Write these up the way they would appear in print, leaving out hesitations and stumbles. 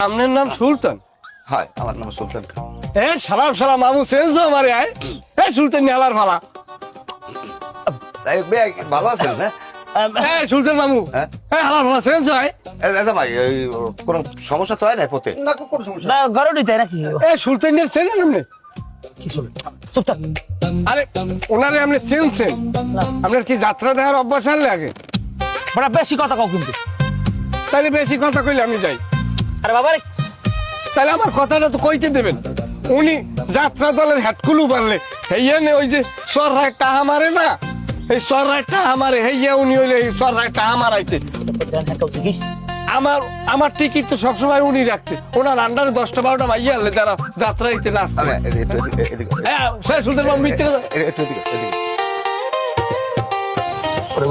আপনার নাম সুলতান? হয়, আমার নাম সুলতান খান। সালাম সালাম মামু চেঞ্জ আমারে আয়। সুলতান নিয়ালার ভালা। ভালো আছেন না? সুলতান মামু হ্যাঁ? হালার ভালা চেঞ্জ হয়। ভাই কোন সমস্যা তো হয় না পথে? না কোন সমস্যা না ঘরে নিতে নাকি সুলতানের চেনেন আপনি? কি শুনে চুপ থাক আরে ওনারে আপনি চেনছেন? আপনার কি যাত্রা দেখার অভ্যাস আনলে আগে? বড় বেশি কথা কও কিন্তু। তাহলে বেশি কথা কইলে আমি যাই। আরে বাবা রে তাহলে আমার কথাটা তো কইতে দেবেন। উনি যাত্রা দলের হেডকুলু পারলে হেইয়া নে ওই যে সররায় টাহা মারে না, এই সররায় টাহা মারে হেইয়া উনি হইলে এই সররায় টাহা মারাইতে। আমার টিকিট তো সবসময় উনি রাখতে। ওনার আন্ডারে 10টা-12টা মাইয়া আনলে যারা যাত্রাইতে নাচতে। সুলতান বাবু মিথ্যে কথা।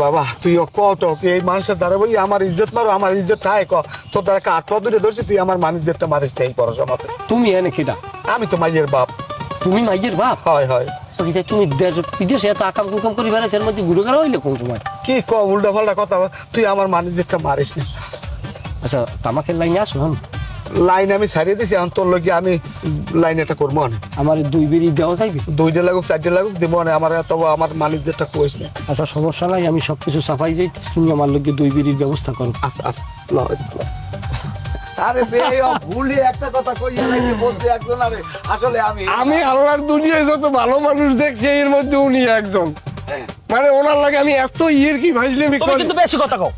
বাবা তুই কত এই মানুষের দ্বারা বই আমার ইজ্জত মারো, আমার ইজ্জত থাকে তোর দ্বারা হাত পা ধরে ধরছি, তুই আমার মান ইজ্জতটা মারিস তাই করস আমাকে। তুমি এনে খিটা? আমি তো মাইয়ের বাপ। তুমি মাইয়ের বাপ? হয় হয়। তুমি বিদেশে এত আকাম কুকাম করে বেড়াচ্ছ, এর মধ্যে গুড়ো গাড়া হইলে কোন সময়? কি উল্টা পাল্টা কথা, তুই আমার মান ইজ্জতটা মারিস না। আচ্ছা তামাকের লাইনে আসো। লাইন আমি ছাড়িয়ে দিছি, এখন তোর লগে আমি লাইন এটা করবো না। আমার 2 বিড়ি দেওয়া যাইবে? 2টা লাগুক 4টা লাগুক দিব না, আমার তবে আমার মান ইজ্জতটা কইস না। আচ্ছা সমস্যা নাই, আমি সবকিছু সাফাই যাই, তুমি আমার লগে 2 বিড়ির ব্যবস্থা করো। আচ্ছা আচ্ছা আরে ভুলে একটা কথা কইয়া লাগি বলতে একজন। আরে আসলে আমি আল্লাহর দুনিয়ায় যত ভালো মানুষ দেখছি এর মধ্যে উনি একজন। মানে ওনার লাগে আমি এত ইয়ের কি ভাইলে আমি তুমি কিন্তু বেশি কথা কও।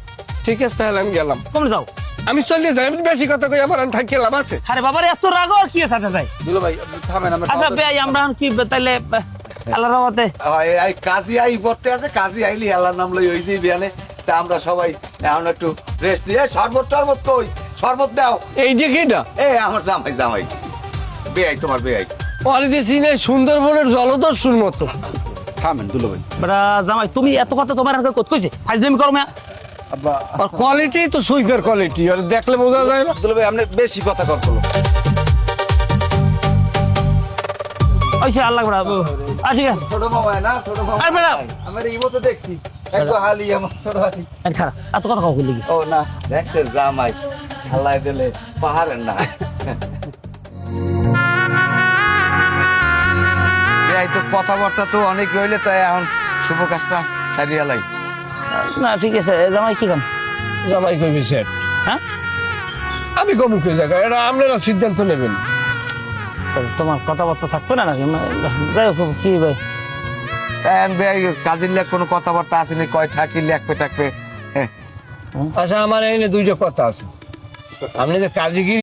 ঠিক আছে তাহলে আমি গেলাম। তুমি যাও। আমি চলে যাই, আমি বেশি কথা কই আবার আমি থাকি লাভ আছে? আরে বাবা রে এত রাগ আর কি আছে তাই? দুলো ভাই থামেন। আচ্ছা বেই আমরা কি তাইলে আল্লাহর রহমতে এই কাজী আই পড়তে আছে, কাজী আইলি আল্লাহর নাম লই হইছি বিয়ানে। তা আমরা সবাই এখন একটু রেস্ট নিয়ে শরবত টরবত কই শরবত দাও। এই যে কিটা? আমার জামাই বেআই, তোমার বেআই। অরিদিছি না সুন্দরবনের জলদস্যুর মতো। থামেন দুলো ভাই। বড় জামাই তুমি এত কথা তোমার আগে কত কইছে? ফাজলামি করো না। আর কোয়ালিটি তো সুইপার কোয়ালিটি, আর দেখলে বোঝা যায় না। দুলো ভাই আপনি বেশি কথা কর করলো। ওইসে আল্লাহ বড় ঠিক আছে। ছোট মামা না, ছোট মামা। আরে ম্যাডাম আমার এই মতো দেখছি একটু হালি আমার ছোট হালি। আরে খারাপ এত কথা কও বলি। ও না দেখছেন জামাই আল্লাহ দিলে পাহাড়ের না। এই তো কথাবার্তা তো অনেক রইলে, তাই এখন শুভ কাজটা সারিয়া লাই। না ঠিক আছে জামাই কি কাম? জামাই কইবি স্যার? হ্যাঁ আমি কমুকে জায়গা, এটা আপনারা সিদ্ধান্ত নেবেন। তোমার কথাবার্তা থাকবে না নাকি? যাই হোক কি ভাই কাজের লেখ কোনো কথাবার্তা আসেনি, কয় ঠাকি লেখবে টাকবে। আচ্ছা আমার এনে 2টা কথা আছে। আপনি যে কাজী